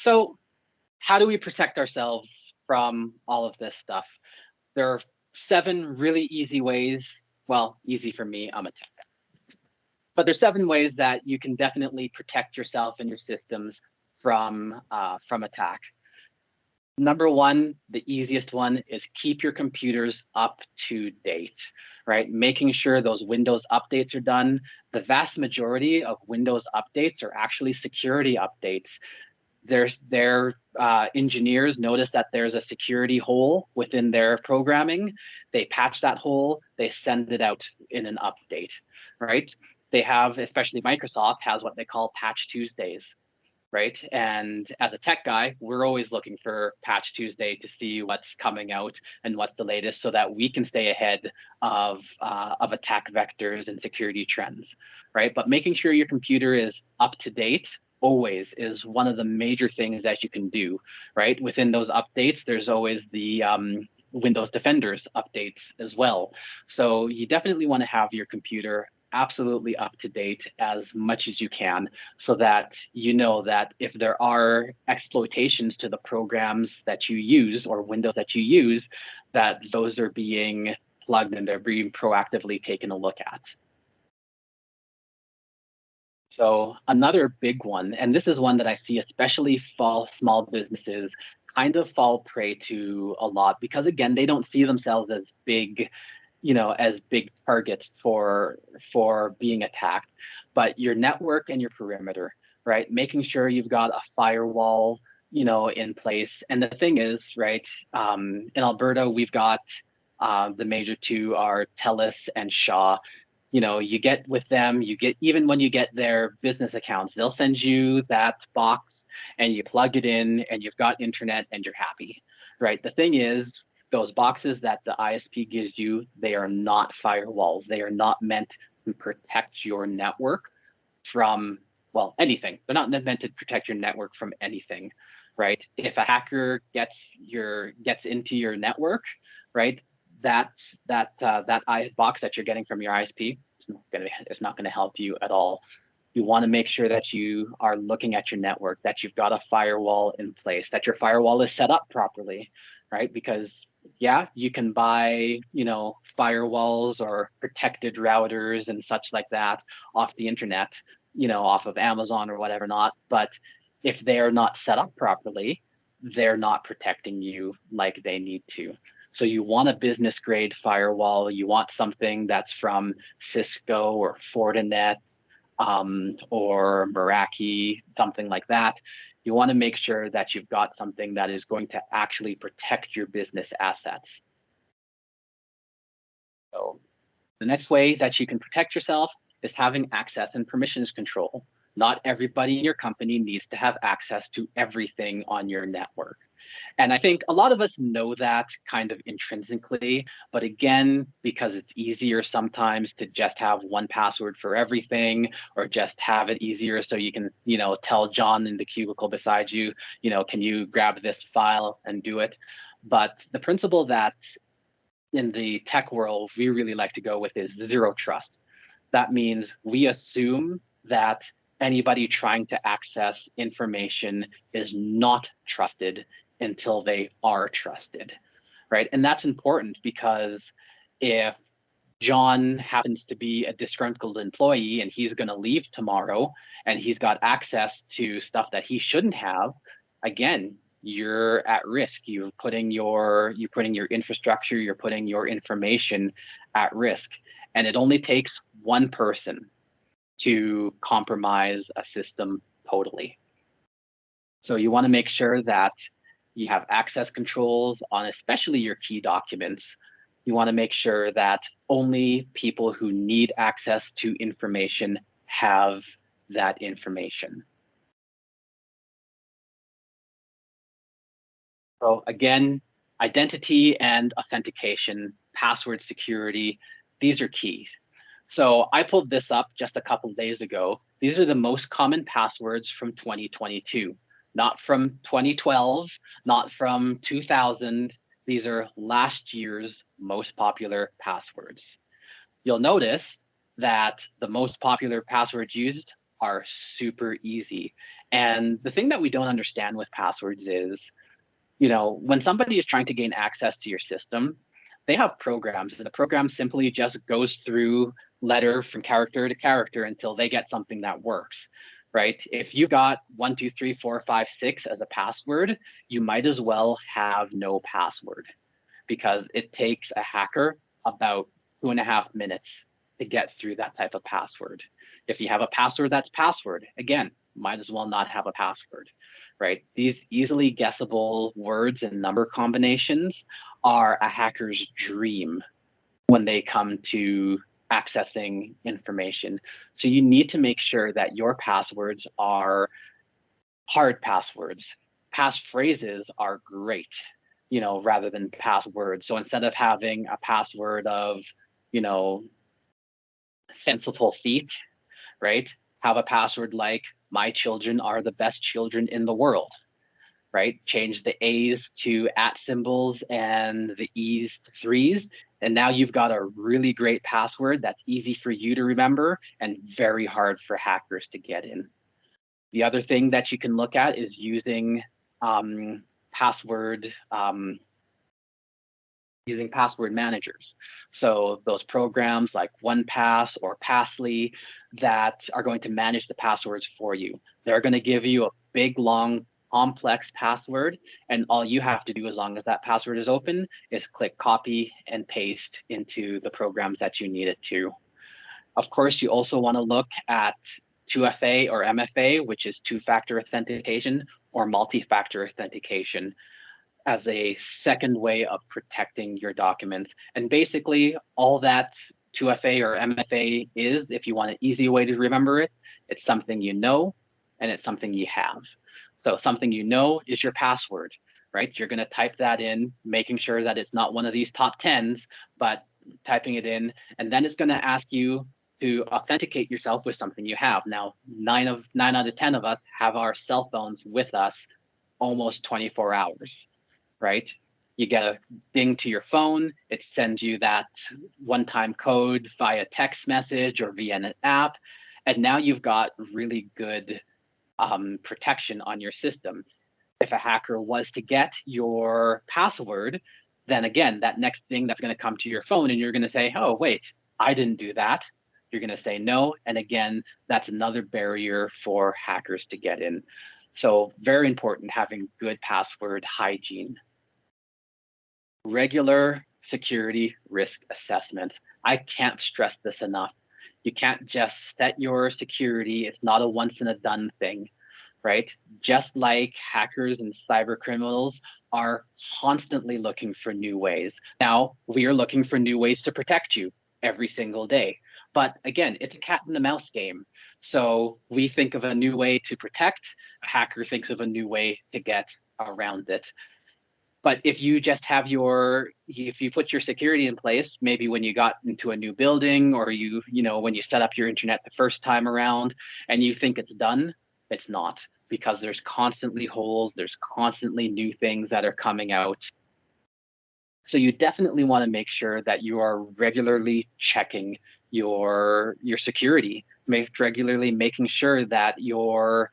So how do we protect ourselves from all of this stuff? There are 7 really easy ways. Well, easy for me, I'm a tech guy. But there's 7 ways that you can definitely protect yourself and your systems from attack. Number one, the easiest one is keep your computers up to date, right? Making sure those Windows updates are done. The vast majority of Windows updates are actually security updates. Their engineers notice that there's a security hole within their programming. They patch that hole, they send it out in an update, right? They have, especially Microsoft, has what they call Patch Tuesdays, right? And as a tech guy, we're always looking for Patch Tuesday to see what's coming out and what's the latest, so that we can stay ahead of attack vectors and security trends, right? But making sure your computer is up to date always is one of the major things that you can do, right? Within those updates, there's always the Windows Defenders updates as well. So you definitely want to have your computer absolutely up to date as much as you can, so that you know that if there are exploitations to the programs that you use or Windows that you use, that those are being plugged and they're being proactively taken a look at. So another big one, and this is one that I see especially small businesses kind of fall prey to a lot, because again, they don't see themselves as big, as big targets for being attacked. But your network and your perimeter, right? Making sure you've got a firewall, in place. And the thing is, right, in Alberta, we've got the major two are TELUS and Shaw. You get with them, you get, even when you get their business accounts, they'll send you that box and you plug it in and you've got internet and you're happy, right? The thing is, those boxes that the ISP gives you, they are not firewalls. They are not meant to protect your network from, well, anything. They're not meant to protect your network from anything, right? If a hacker gets into your network, right, that box that you're getting from your ISP, it's not going to help you at all. You want to make sure that you are looking at your network, that you've got a firewall in place, that your firewall is set up properly, right? Because yeah, you can buy, firewalls or protected routers and such like that off the internet, off of Amazon or whatever not. But if they're not set up properly, they're not protecting you like they need to. So you want a business grade firewall. You want something that's from Cisco or Fortinet, or Meraki, something like that. You want to make sure that you've got something that is going to actually protect your business assets. So the next way that you can protect yourself is having access and permissions control. Not everybody in your company needs to have access to everything on your network. And I think a lot of us know that kind of intrinsically, but again, because it's easier sometimes to just have one password for everything, or just have it easier so you can, tell John in the cubicle beside you, can you grab this file and do it? But the principle that in the tech world we really like to go with is zero trust. That means we assume that anybody trying to access information is not trusted until they are trusted, right? And that's important, because if John happens to be a disgruntled employee and he's going to leave tomorrow and he's got access to stuff that he shouldn't have, again, you're at risk. You're putting your infrastructure, you're putting your information at risk. And it only takes one person to compromise a system totally. So you want to make sure that you have access controls on especially your key documents. You want to make sure that only people who need access to information have that information. So again, identity and authentication, password security, these are keys. So I pulled this up just a couple of days ago. These are the most common passwords from 2022, not from 2012, not from 2000. These are last year's most popular passwords. You'll notice that the most popular passwords used are super easy. And the thing that we don't understand with passwords is, you know, when somebody is trying to gain access to your system, they have programs, and the program simply just goes through letter from character to character until they get something that works, right? If you got 1 2 3 4 5 6 as a password, you might as well have no password, because it takes a hacker about 2.5 minutes to get through that type of password. If you have a password that's password, again, might as well not have a password, right? These easily guessable words and number combinations are a hacker's dream when they come to accessing information. So you need to make sure that your passwords are hard passwords. Passphrases are great, you know, rather than passwords. So instead of having a password of, you know, fanciful feet, right? Have a password like "my children are the best children in the world," right? Change the A's to @ symbols and the E's to threes. And now you've got a really great password that's easy for you to remember and very hard for hackers to get in. The other thing that you can look at is using password using password managers. So those programs like OnePass or Passly that are going to manage the passwords for you. They're going to give you a big, long, complex password, and all you have to do, as long as that password is open, is click copy and paste into the programs that you need it to. Of course, you also want to look at 2FA or MFA, which is two-factor authentication or multi-factor authentication, as a second way of protecting your documents. And basically, all that 2FA or MFA is, if you want an easy way to remember it, it's something you know and it's something you have. So something you know is your password, right? You're going to type that in, making sure that it's not one of these top 10s, but typing it in, and then it's going to ask you to authenticate yourself with something you have. Now, 9 out of 10 of us have our cell phones with us almost 24 hours, right? You get a ding to your phone, it sends you that one-time code via text message or via an app, and now you've got really good protection on your system. If a hacker was to get your password, then again, that next thing that's going to come to your phone, and you're going to say, oh, wait, I didn't do that. You're going to say no. And again, that's another barrier for hackers to get in. So very important having good password hygiene. Regular security risk assessments. I can't stress this enough. You can't just set your security. It's not a once and a done thing, right? Just like hackers and cyber criminals are constantly looking for new ways. Now, we are looking for new ways to protect you every single day. But again, it's a cat and the mouse game. So we think of a new way to protect, a hacker thinks of a new way to get around it. But if you just have if you put your security in place, maybe when you got into a new building, or when you set up your internet the first time around and you think it's done, it's not, because there's constantly holes, there's constantly new things that are coming out. So you definitely want to make sure that you are regularly checking your security, regularly making sure that your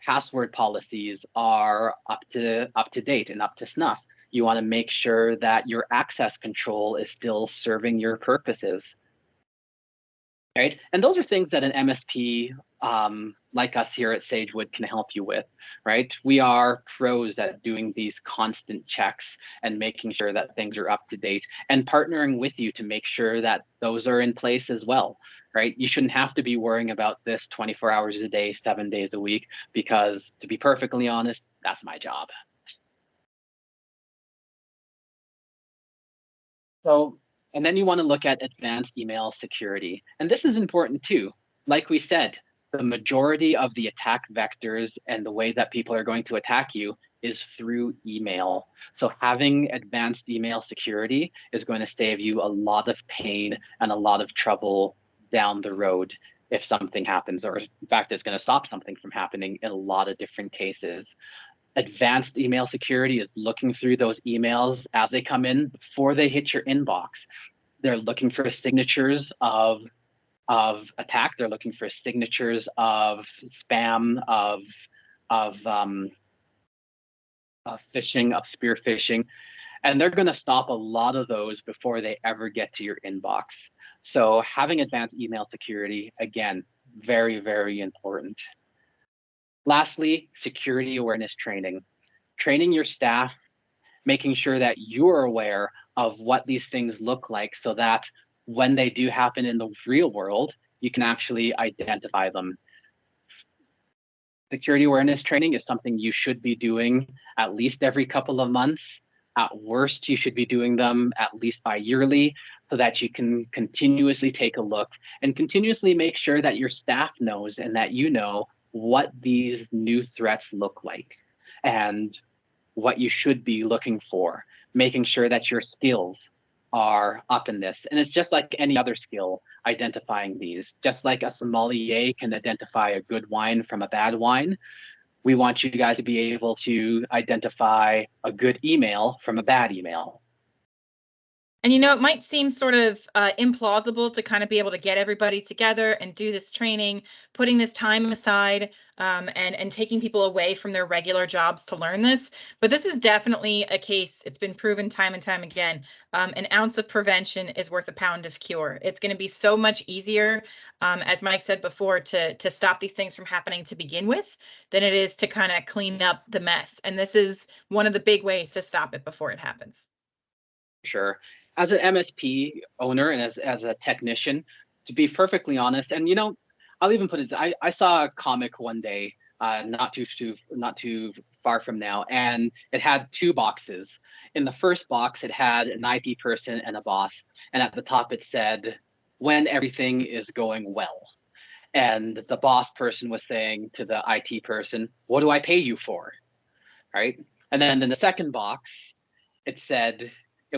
password policies are up to date and up to snuff. You want to make sure that your access control is still serving your purposes, right? And those are things that an MSP like us here at Sagewood can help you with, right? We are pros at doing these constant checks and making sure that things are up to date, and partnering with you to make sure that those are in place as well, right? You shouldn't have to be worrying about this 24 hours a day, 7 days a week, because to be perfectly honest, that's my job. So, and then you want to look at advanced email security. And this is important too. Like we said, the majority of the attack vectors and the way that people are going to attack you is through email. So having advanced email security is going to save you a lot of pain and a lot of trouble down the road if something happens, or in fact, it's going to stop something from happening in a lot of different cases. Advanced email security is looking through those emails as they come in before they hit your inbox. They're looking for signatures of attack. They're looking for signatures of spam, of phishing, of spear phishing, and they're going to stop a lot of those before they ever get to your inbox. So having advanced email security, again, very, very important. Lastly, security awareness training. Training your staff, making sure that you're aware of what these things look like so that when they do happen in the real world, you can actually identify them. Security awareness training is something you should be doing at least every couple of months. At worst, you should be doing them at least bi-yearly so that you can continuously take a look and continuously make sure that your staff knows and that you know what these new threats look like and what you should be looking for, making sure that your skills are up in this. And it's just like any other skill, identifying these. Just like a sommelier can identify a good wine from a bad wine, we want you guys to be able to identify a good email from a bad email. And it might seem sort of implausible to kind of be able to get everybody together and do this training, putting this time aside and taking people away from their regular jobs to learn this. But this is definitely a case. It's been proven time and time again. An ounce of prevention is worth a pound of cure. It's going to be so much easier, as Mike said before, to stop these things from happening to begin with than it is to kind of clean up the mess. And this is one of the big ways to stop it before it happens. Sure. As an MSP owner and as a technician, to be perfectly honest, and I'll even put it. I saw a comic one day, not too far from now, and it had two boxes. In the first box, it had an IT person and a boss, and at the top it said, "When everything is going well." And the boss person was saying to the IT person, "What do I pay you for?" Right? And then in the second box, it said it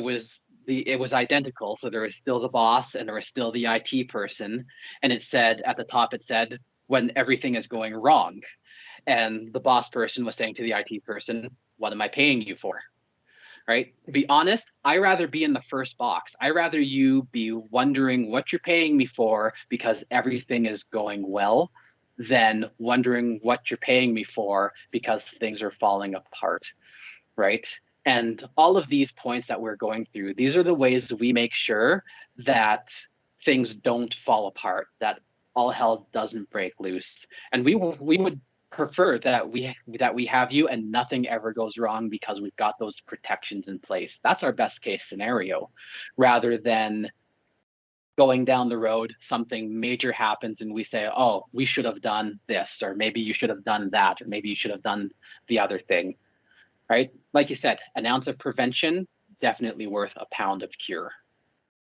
was identical. So there was still the boss and there was still the IT person. And it said at the top, it said, "When everything is going wrong." And the boss person was saying to the IT person, "What am I paying you for?" Right? To be honest, I rather be in the first box. I rather you be wondering what you're paying me for because everything is going well than wondering what you're paying me for because things are falling apart. Right? And all of these points that we're going through, these are the ways we make sure that things don't fall apart, that all hell doesn't break loose. And we would prefer that we have you and nothing ever goes wrong because we've got those protections in place. That's our best case scenario, rather than going down the road, something major happens and we say, "Oh, we should have done this," or maybe you should have done that, or maybe you should have done the other thing. Right? Like you said, an ounce of prevention, definitely worth a pound of cure.